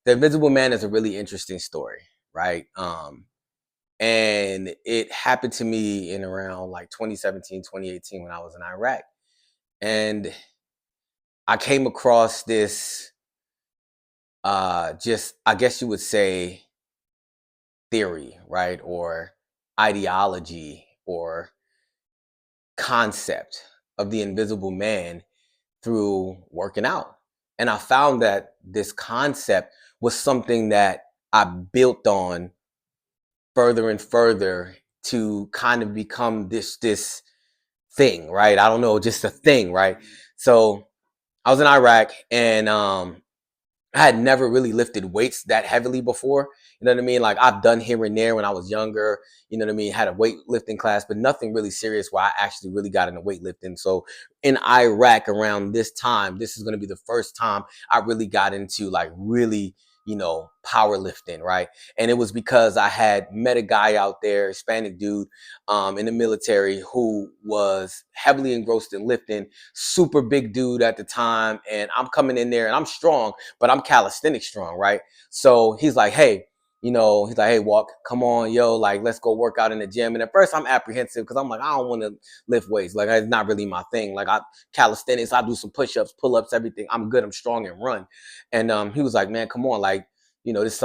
The Invisible Man is a really interesting story, right? And it happened to me in around like 2017, 2018 when I was in Iraq. And I came across this, just, I guess you would say, theory, right? Or ideology or concept of the Invisible Man through working out. And I found that this concept was something that I built on further and further to kind of become this thing, right? I don't know, just a thing, right? So I was in Iraq, and I had never really lifted weights that heavily before. You know what I mean? Like, I've done here and there when I was younger, you know what I mean? Had a weightlifting class, but nothing really serious where I actually really got into weightlifting. So in Iraq around this time, this is going to be the first time I really got into like really, powerlifting, right? And it was because I had met a guy out there, Hispanic dude, in the military, who was heavily engrossed in lifting, super big dude at the time. And I'm coming in there and I'm strong, but I'm calisthenic strong, right? So he's like, hey, he's like, hey, Walk, come on, yo, like, let's go work out in the gym. And at first I'm apprehensive because I'm like, I don't want to lift weights. Like, it's not really my thing. Like, calisthenics, I do some push-ups, pull-ups, everything. I'm good, I'm strong, and run. And he was like, man, come on, like, this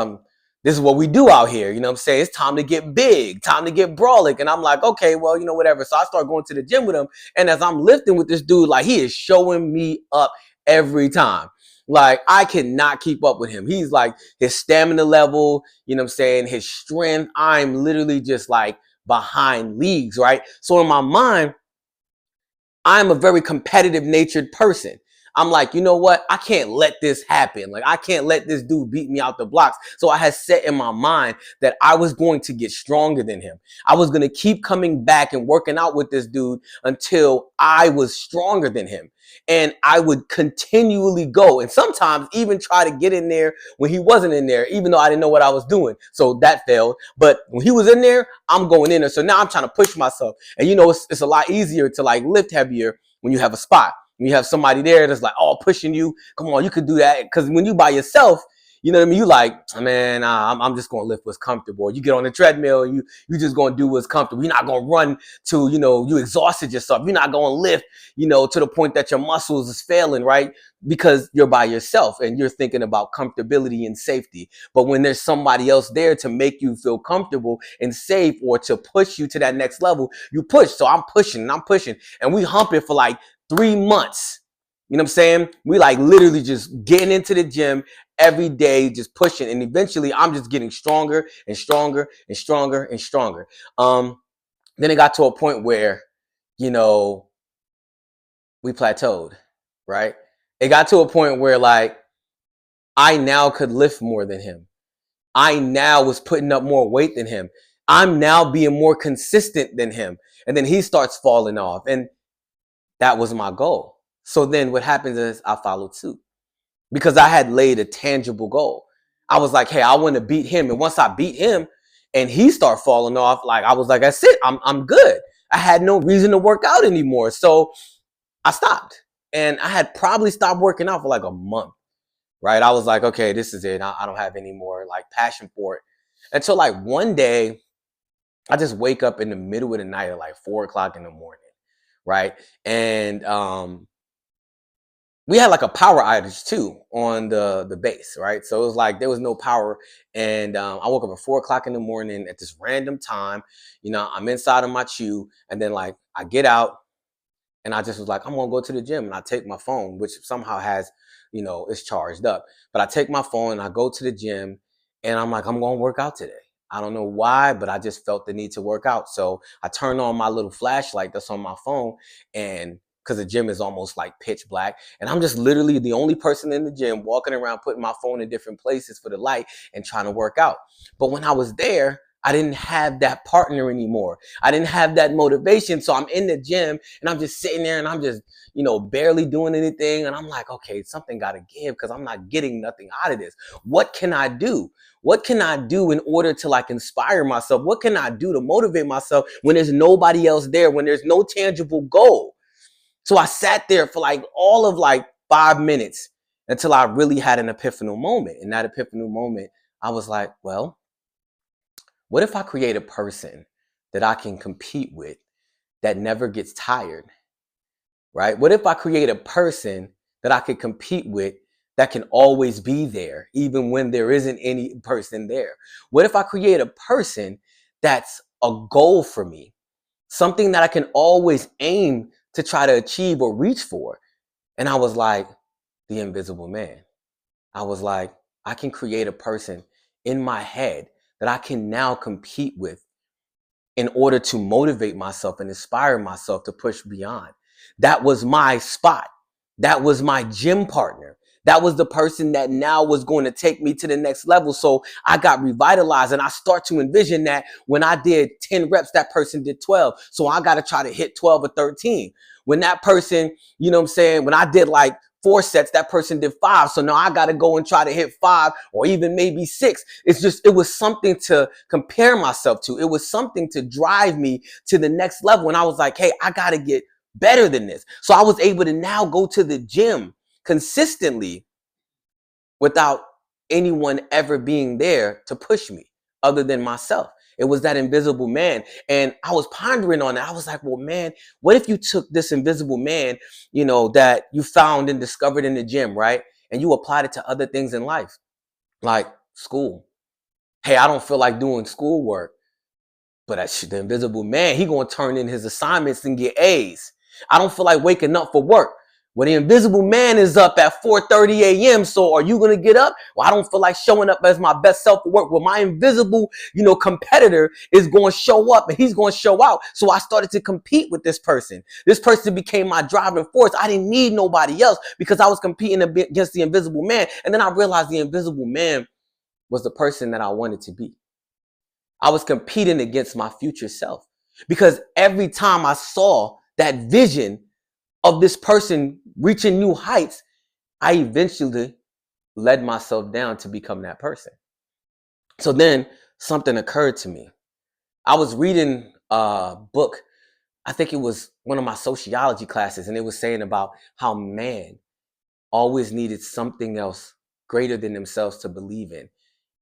is what we do out here. You know what I'm saying? It's time to get big, time to get brawling. And I'm like, okay, well, whatever. So I start going to the gym with him. And as I'm lifting with this dude, like, he is showing me up every time. Like, I cannot keep up with him. He's like, his stamina level, you know what I'm saying, his strength, I'm literally just like behind leagues, right? So in my mind, I'm a very competitive natured person. I'm like, you know what? I can't let this happen. Like, I can't let this dude beat me out the blocks. So I had set in my mind that I was going to get stronger than him. I was going to keep coming back and working out with this dude until I was stronger than him. And I would continually go and sometimes even try to get in there when he wasn't in there, even though I didn't know what I was doing. So that failed. But when he was in there, I'm going in there. So now I'm trying to push myself. And it's a lot easier to like lift heavier when you have a spot. When you have somebody there that's like, oh, pushing you. Come on, you could do that. Because when you by yourself, you know what I mean? You like, man, I'm just going to lift what's comfortable. You get on the treadmill and you just going to do what's comfortable. You're not going to run to, you exhausted yourself. You're not going to lift, to the point that your muscles is failing, right? Because you're by yourself and you're thinking about comfortability and safety. But when there's somebody else there to make you feel comfortable and safe or to push you to that next level, you push. So I'm pushing and I'm pushing. And we hump it for like 3 months. You know what I'm saying? We like literally just getting into the gym every day, just pushing. And eventually I'm just getting stronger and stronger and stronger and stronger. Then it got to a point where, we plateaued, right? It got to a point where like I now could lift more than him. I now was putting up more weight than him. I'm now being more consistent than him. And then he starts falling off. And that was my goal. So then what happens is I followed suit because I had laid a tangible goal. I was like, hey, I want to beat him. And once I beat him and he started falling off, like I was like, that's it. I'm good. I had no reason to work out anymore. So I stopped. And I had probably stopped working out for like a month, right? I was like, okay, this is it. I don't have any more like passion for it. Until like one day, I just wake up in the middle of the night at like 4 o'clock in the morning, right? And we had like a power outage too on the base, right? So it was like there was no power, and I woke up at 4 o'clock in the morning at this random time. I'm inside of my chew, and then like I get out, and I just was like, I'm gonna go to the gym, and I take my phone, which somehow has, it's charged up. But I take my phone and I go to the gym, and I'm like, I'm gonna work out today. I don't know why, but I just felt the need to work out. So I turned on my little flashlight that's on my phone, and because the gym is almost like pitch black, and I'm just literally the only person in the gym walking around, putting my phone in different places for the light and trying to work out. But when I was there, I didn't have that partner anymore. I didn't have that motivation. So I'm in the gym and I'm just sitting there and I'm just, barely doing anything. And I'm like, okay, something got to give because I'm not getting nothing out of this. What can I do? What can I do in order to like inspire myself? What can I do to motivate myself when there's nobody else there, when there's no tangible goal? So I sat there for like all of like 5 minutes. until I really had an epiphanal moment. In that epiphanal moment, I was like, well, what if I create a person that I can compete with that never gets tired, right? What if I create a person that I could compete with that can always be there, even when there isn't any person there? What if I create a person that's a goal for me, something that I can always aim to try to achieve or reach for? And I was like, the invisible man. I was like, I can create a person in my head that I can now compete with in order to motivate myself and inspire myself to push beyond. That was my spot. That was my gym partner. That was the person that now was going to take me to the next level. So I got revitalized, and I start to envision that when I did 10 reps, that person did 12. So I got to try to hit 12 or 13. When that person, you know what I'm saying, when I did like 4 sets, that person did 5. So now I got to go and try to hit 5 or even maybe 6. It's just, it was something to compare myself to. It was something to drive me to the next level. And I was like, hey, I got to get better than this. So I was able to now go to the gym consistently without anyone ever being there to push me other than myself. It was that invisible man. And I was pondering on it. I was like, well, man, what if you took this invisible man, that you found and discovered in the gym, right? And you applied it to other things in life, like school. Hey, I don't feel like doing schoolwork. But the invisible man, he gonna turn in his assignments and get A's. I don't feel like waking up for work. Well, the invisible man is up at 4:30 a.m. So are you gonna get up? Well, I don't feel like showing up as my best self for work. Well, my invisible, competitor is going to show up and he's going to show out. So I started to compete with this person. This person became my driving force. I didn't need nobody else because I was competing against the invisible man. And then I realized the invisible man was the person that I wanted to be. I was competing against my future self because every time I saw that vision of this person reaching new heights, I eventually led myself down to become that person. So then something occurred to me. I was reading a book. I think it was one of my sociology classes, and it was saying about how man always needed something else greater than themselves to believe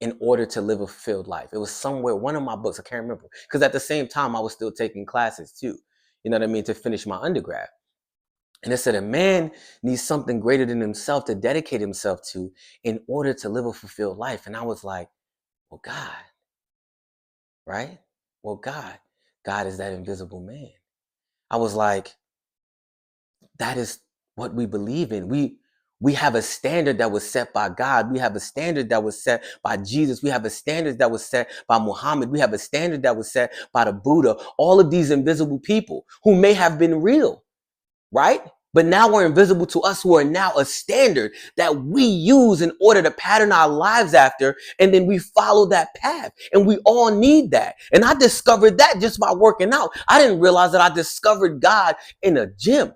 in order to live a fulfilled life. It was somewhere, one of my books, I can't remember. Because at the same time, I was still taking classes too, you know what I mean, to finish my undergrad. And it said a man needs something greater than himself to dedicate himself to in order to live a fulfilled life. And I was like, well, God, right? Well, God is that invisible man. I was like, that is what we believe in. We have a standard that was set by God. We have a standard that was set by Jesus. We have a standard that was set by Muhammad. We have a standard that was set by the Buddha. All of these invisible people who may have been real, right? But now are invisible to us, who are now a standard that we use in order to pattern our lives after. And then we follow that path. And we all need that. And I discovered that just by working out. I didn't realize that I discovered God in a gym.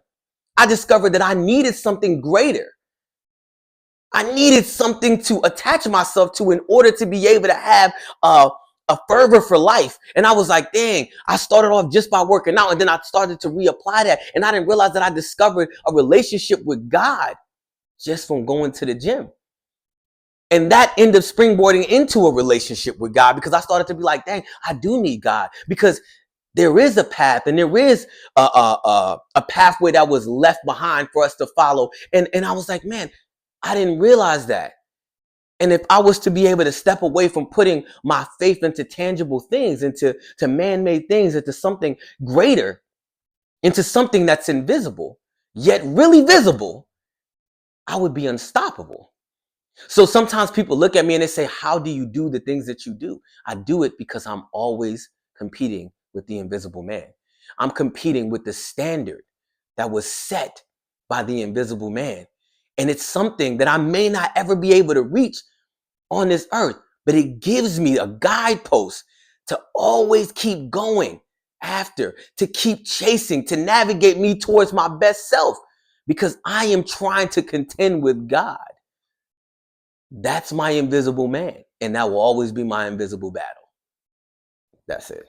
I discovered that I needed something greater. I needed something to attach myself to in order to be able to have a fervor for life. And I was like, dang, I started off just by working out, and then I started to reapply that. And I didn't realize that I discovered a relationship with God just from going to the gym. And that ended up springboarding into a relationship with God, because I started to be like, dang, I do need God, because there is a path, and there is a pathway that was left behind for us to follow. And I was like, man, I didn't realize that. And if I was to be able to step away from putting my faith into tangible things, into man-made things, into something greater, into something that's invisible, yet really visible, I would be unstoppable. So sometimes people look at me and they say, how do you do the things that you do? I do it because I'm always competing with the invisible man. I'm competing with the standard that was set by the invisible man. And it's something that I may not ever be able to reach on this earth, but it gives me a guidepost to always keep going after, to keep chasing, to navigate me towards my best self, because I am trying to contend with God. That's my invisible man, and that will always be my invisible battle. That's it.